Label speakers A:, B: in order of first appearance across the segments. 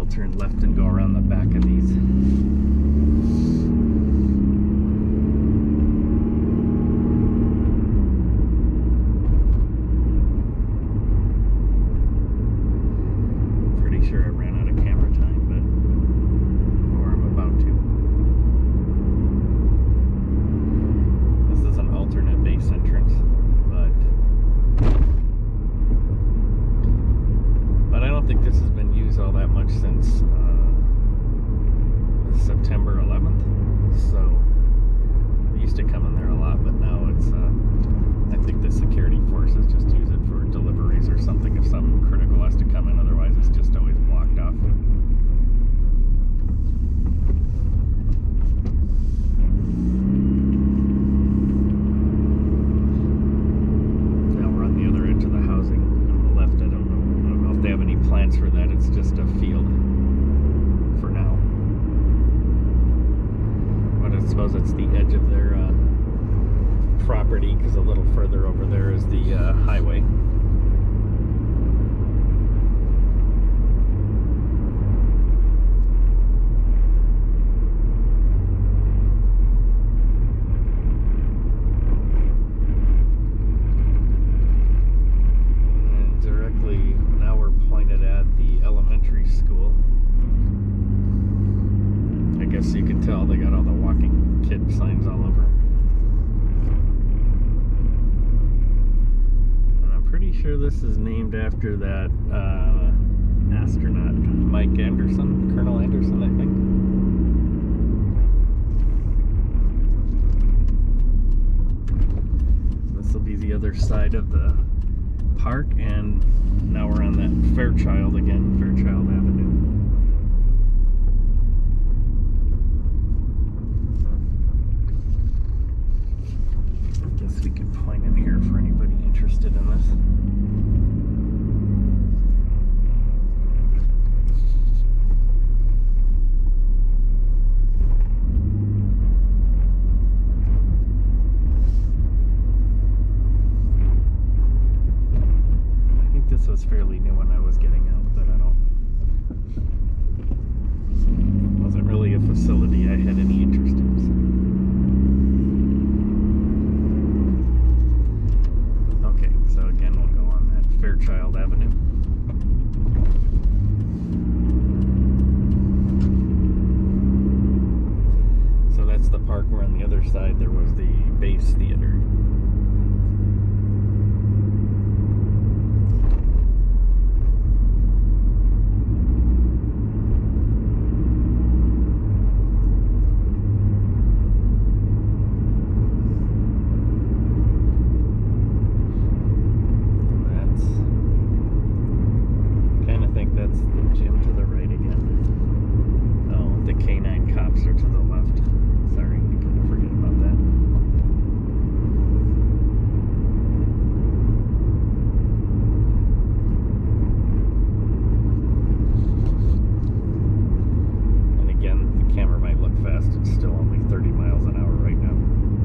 A: turn left and go around the back of these. Pretty sure I ran out of camera time, but or I'm about to. This is an alternate base entrance, but I don't think this has been used all that much since September 11th. So I used to come in there a lot, but now it's I think the security forces just use it for deliveries or something if something critical has to come in. Otherwise, it's just always blocked off. Now we're on the other edge of the housing on the left. I don't know if they have any plans for that. It's just a field for now. But I suppose it's the edge of their property, because a little further over there is the highway. And directly now we're pointed at the elementary school. I guess you can tell they got all the walking kid signs all over. And I'm pretty sure this is named after that astronaut, Mike Anderson, Colonel Anderson, I think. This will be the other side of the park, and now we're on that Fairchild again, Fairchild Avenue. Guess we could point in here for anybody interested in this. I think this was fairly new when I was getting out, but I wasn't really a facility I had any interest in. So again, we'll go on that Fairchild Avenue. So that's the park where on the other side there was the base theater. That's the gym to the right again. Oh, the K9 cops are to the left. Sorry, I couldn't forget about that. And again, the camera might look fast. It's still only 30 miles an hour right now.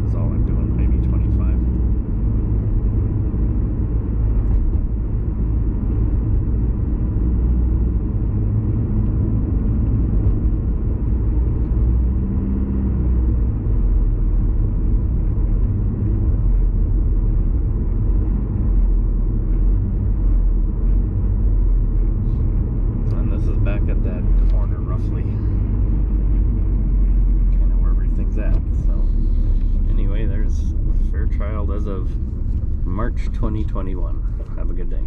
A: That's all I'm doing, maybe 25. Back at that corner roughly, kind of where everything's at. So anyway, there's Fairchild as of March 2021. Have a good day.